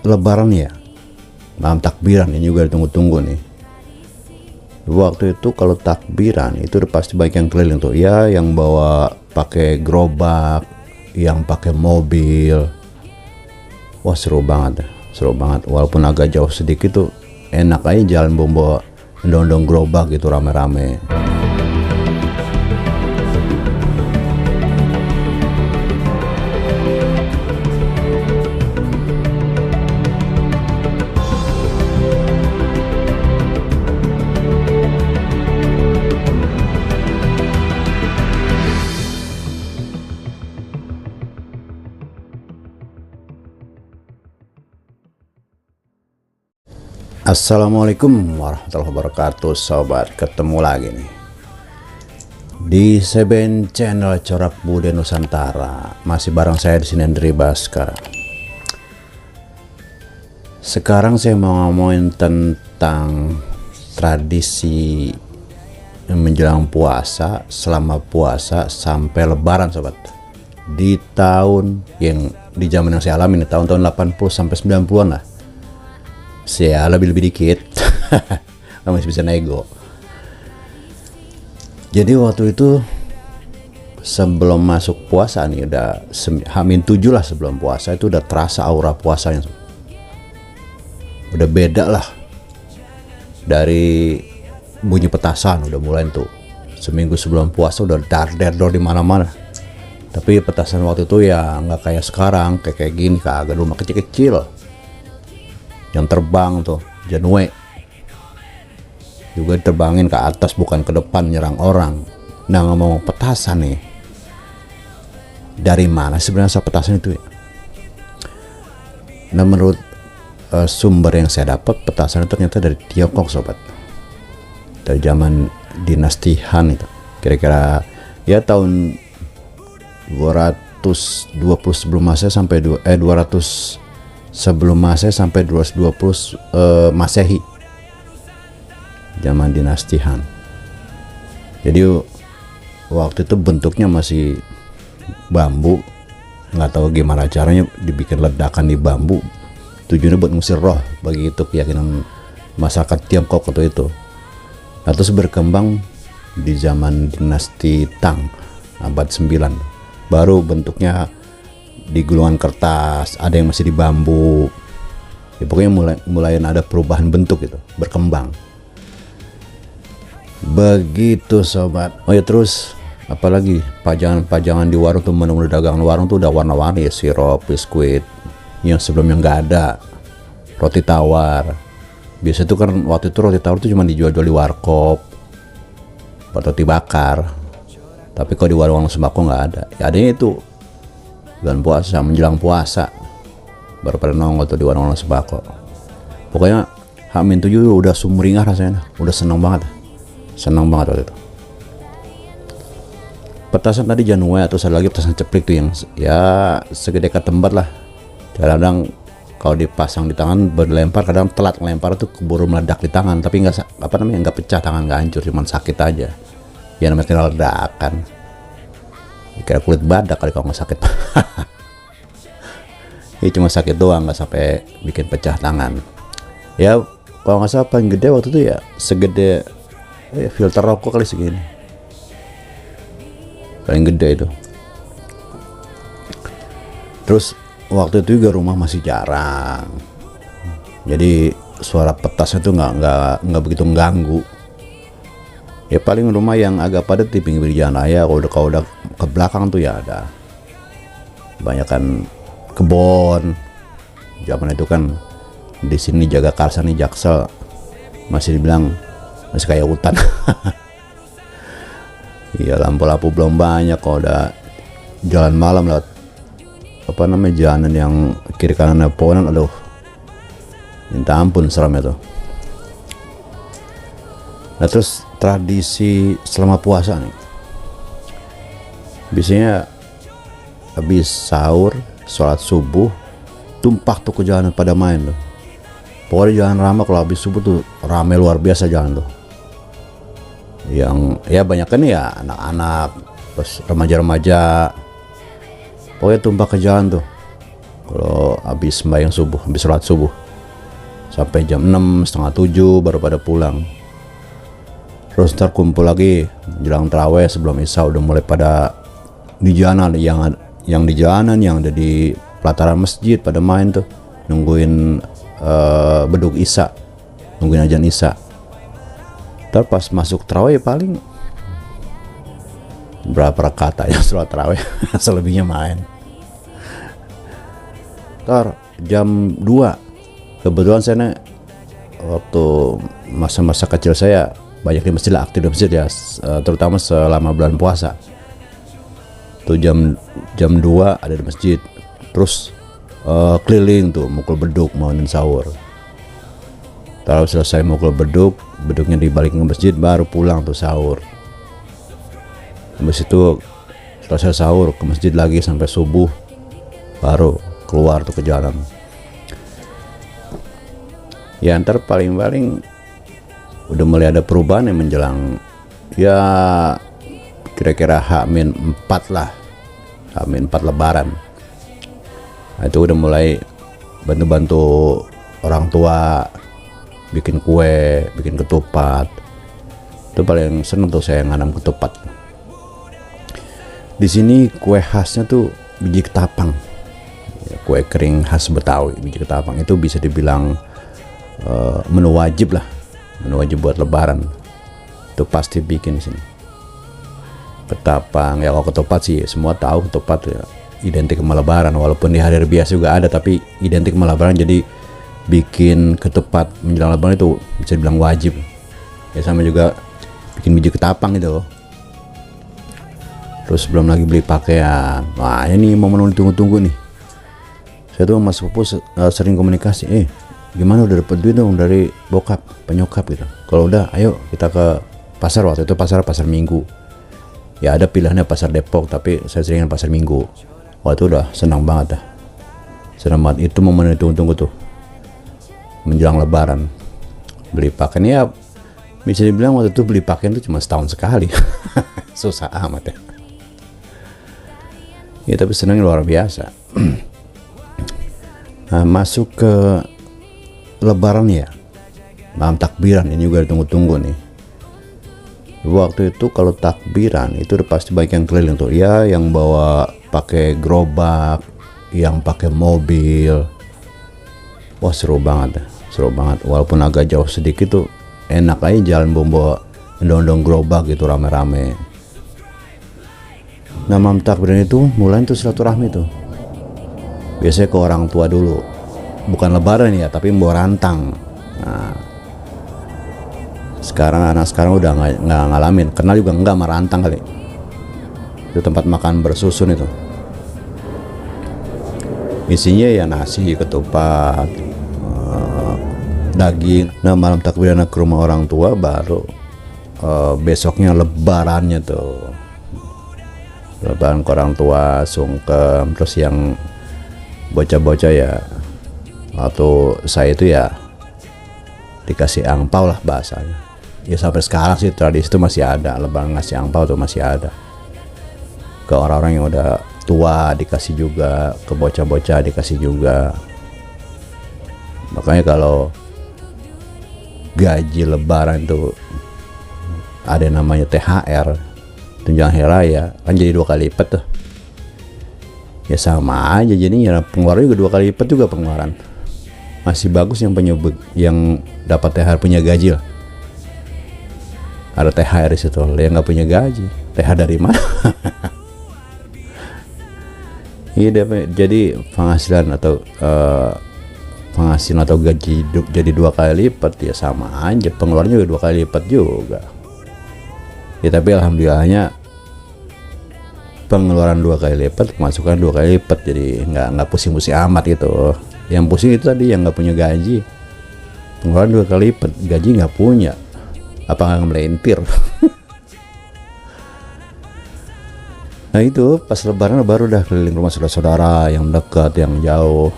Lebaran ya, malam takbiran ini juga ditunggu-tunggu nih. Waktu itu kalau takbiran itu udah pasti banyak yang keliling tuh ya, yang bawa pakai gerobak, yang pakai mobil. Wah, seru banget ya, seru banget. Walaupun agak jauh sedikit tuh enak aja jalan bawa ndong-ndong gerobak gitu rame-rame. Assalamualaikum warahmatullahi wabarakatuh, sobat. Ketemu lagi nih di Seben Channel Corak Budaya Nusantara. Masih bareng saya di sini, Andri Baskara. Sekarang saya mau ngomongin tentang tradisi menjelang puasa, selama puasa sampai Lebaran, sobat. Di tahun yang di zaman yang saya alami nih, tahun-tahun 80 sampai 90-an lah. Saya lebih dikit masih bisa nego. Jadi waktu itu sebelum masuk puasa nih, udah H-7 lah sebelum puasa, itu udah terasa aura puasanya. Udah beda lah. Dari bunyi petasan udah mulai tuh. Seminggu sebelum puasa udah dar-der-dor di mana-mana. Tapi petasan waktu itu ya nggak kayak sekarang, kayak gini, kagak, rumah kecil-kecil yang terbang tuh, Janue juga terbangin ke atas, bukan ke depan nyerang orang. Nah, ngomong petasan nih, dari mana sebenarnya petasan itu ya? Nah, menurut sumber yang saya dapat, petasan itu ternyata dari Tiongkok, sobat. Dari zaman dinasti Han itu, kira-kira ya tahun 220 sebelum Masehi sampai 200 sebelum Masehi sampai 220 Masehi, zaman dinasti Han. Jadi waktu itu bentuknya masih bambu, nggak tahu gimana caranya dibikin ledakan di bambu, tujuannya buat ngusir roh, bagi itu keyakinan masyarakat Tiongkok waktu itu. Nah, terus berkembang di zaman dinasti Tang abad 9, baru bentuknya di gulungan kertas, ada yang masih di bambu. Ya, pokoknya mulai ada perubahan bentuk gitu, berkembang. Begitu, sobat. Oh ya, terus apalagi pajangan di warung tuh, menu dagangan warung tuh udah warna-warni ya, sirup, biskuit yang sebelumnya nggak ada. Roti tawar. Biasa tuh kan waktu itu roti tawar tuh cuma dijual-jual di warkop, roti bakar. Tapi kalau di warung sembako nggak ada. Ya adanya itu bulan puasa, menjelang puasa baru pada nongol tuh di warung-warung sembako. Pokoknya H-7 udah sumringah rasanya, udah seneng banget waktu itu. Petasan tadi Janue, atau ada lagi petasan ceplik tuh yang ya segede ketembat lah. Kadang kalau dipasang di tangan berlempar, kadang telat ngelempar tuh keburu meledak di tangan, tapi nggak pecah tangan, nggak hancur, cuman sakit aja. Ya namanya kena ledakan. Kira kulit badak kali kalau nggak sakit. Ini cuma sakit doang, nggak sampai bikin pecah tangan. Ya kalau nggak salah paling gede waktu itu ya segede filter rokok kali, segini paling gede itu. Terus waktu itu juga rumah masih jarang, jadi suara petasnya tuh nggak begitu mengganggu. Ya paling rumah yang agak padat di pinggir jalan raya. Kalau udah ke belakang tuh ya ada banyakan kebon. Zaman itu kan di sini Jagakarsa nih, Jaksel, masih dibilang masih kayak hutan. Iya, lampu-lampu belum banyak. Kalau udah jalan malam lewat jalanan yang kiri kanan pohonan, aduh minta ampun seramnya tuh. Nah, terus tradisi selama puasa nih, biasanya habis sahur, sholat subuh, tumpah tuh ke jalanan pada main tuh. Pokoknya jalan ramah kalau habis subuh tuh rame luar biasa jalan tuh. Yang ya banyak kan ya anak-anak, terus remaja-remaja, pokoknya tumpah ke jalan tuh. Kalau habis sembahyang subuh, habis sholat subuh sampai jam 6, setengah 7 baru pada pulang. Terus ntar kumpul lagi jelang taraweh sebelum isya, udah mulai pada di jalanan, yang di jalanan, yang ada di pelataran masjid pada main tuh nungguin beduk isya, nungguin ajan isya. Ntar pas masuk taraweh paling berapa rakaat ya sholat taraweh, selebihnya main. Ntar jam 2 kebetulan saya waktu masa-masa kecil saya banyak di masjid lah, aktif di masjid ya, terutama selama bulan puasa tuh jam 2 ada di masjid, terus keliling tuh mukul beduk mauin sahur. Kalau selesai mukul beduknya dibalikin ke masjid, baru pulang tuh sahur. Habis itu selesai sahur ke masjid lagi sampai subuh, baru keluar tuh ke jalan. Ya ntar paling-paling udah mulai ada perubahan yang menjelang ya kira-kira H-4 lah, H-4 lebaran. Nah, itu udah mulai bantu-bantu orang tua bikin kue, bikin ketupat. Itu paling seneng tuh saya nganam ketupat. Di sini kue khasnya tuh biji ketapang, ya, kue kering khas Betawi. Biji ketapang itu bisa dibilang menu wajib lah, menu wajib buat lebaran. Itu pasti bikin di sini ketapang. Ya kalau ketupat sih semua tahu, ketupat ya identik sama lebaran, walaupun di hari biasa juga ada, tapi identik sama lebaran. Jadi bikin ketupat menjelang lebaran itu bisa dibilang wajib. Ya sama juga bikin biji ketapang gitu loh. Terus belum lagi beli pakaian. Wah ini momen ditunggu-tunggu nih. Saya tuh sama sepupu sering komunikasi, gimana udah dapet duit dong dari bokap, penyokap gitu. Kalau udah ayo kita ke pasar. Waktu itu pasar Minggu. Ya ada pilihannya pasar Depok, tapi saya seringan pasar Minggu. Wah itu udah senang banget dah. Senang banget, itu momen ditunggu-tunggu tuh menjelang lebaran. Beli pakaian ya bisa dibilang waktu itu beli pakaian tuh cuma setahun sekali. Susah amat ya. Ya tapi senangnya luar biasa. Nah, masuk ke lebaran ya, malam takbiran ini juga ditunggu-tunggu nih. Waktu itu kalau takbiran itu udah pasti banyak yang keliling tuh ya, yang bawa pakai gerobak, yang pakai mobil. Wah seru banget, seru banget. Walaupun agak jauh sedikit tuh enak aja jalan bawa endong-endong gerobak gitu rame-rame. Nah malam takbiran itu mulai tuh silaturahmi tuh. Biasanya ke orang tua dulu, bukan lebaran ya, tapi membawa rantang. Nah, anak sekarang udah nggak ngalamin, kenal juga nggak sama rantang kali. Itu tempat makan bersusun itu. Isinya ya nasi, ketupat, daging. Nah malam takbiran ke rumah orang tua baru besoknya lebarannya tuh. Lebaran ke orang tua, sungkem. Terus yang bocah-bocah ya, atau saya itu ya dikasih angpau lah bahasanya. Ya sampai sekarang sih tradisi itu masih ada, lebaran ngasih angpau tuh masih ada. Ke orang-orang yang udah tua dikasih juga, ke bocah-bocah dikasih juga. Makanya kalau gaji lebaran tuh ada yang namanya THR, tunjangan hari raya, kan jadi 2 kali lipat tuh. Ya sama aja jadinya, pengeluaran juga 2 kali lipat juga pengeluaran. Masih bagus yang dapat THR punya gaji lah. Ada THR di situ. Yang nggak punya gaji, THR dari mana? Iya, jadi penghasilan atau gaji hidup jadi 2 kali lipat ya sama aja, pengeluaran juga 2 kali lipat juga. Ya tapi alhamdulillahnya pengeluaran 2 kali lipat, pemasukan 2 kali lipat, jadi nggak pusing-pusing amat gitu. Yang pusing itu tadi yang nggak punya gaji, pengeluaran 2 kali lipat, gaji nggak punya, apa nggak melentir. Nah itu pas lebaran baru dah keliling rumah saudara-saudara yang dekat, yang jauh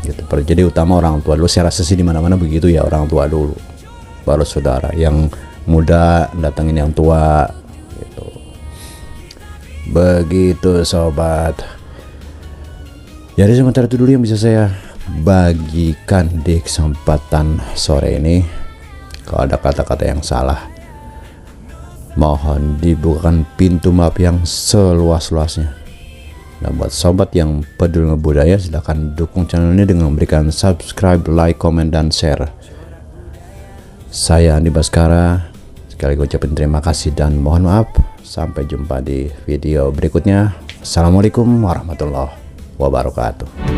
gitu. Jadi utama orang tua dulu, saya rasa sih di mana-mana begitu ya, orang tua dulu baru saudara, yang muda datengin yang tua gitu. Begitu sobat. Jadi sementara itu dulu yang bisa saya bagikan di kesempatan sore ini. Kalau ada kata-kata yang salah, mohon dibukakan pintu maaf yang seluas-luasnya. Nah, buat sobat yang peduli budaya, silahkan dukung channel ini dengan memberikan subscribe, like, komen, dan share. Saya Andi Baskara, sekali lagi ucapin terima kasih dan mohon maaf. Sampai jumpa di video berikutnya. Assalamualaikum warahmatullahi wabarakatuh.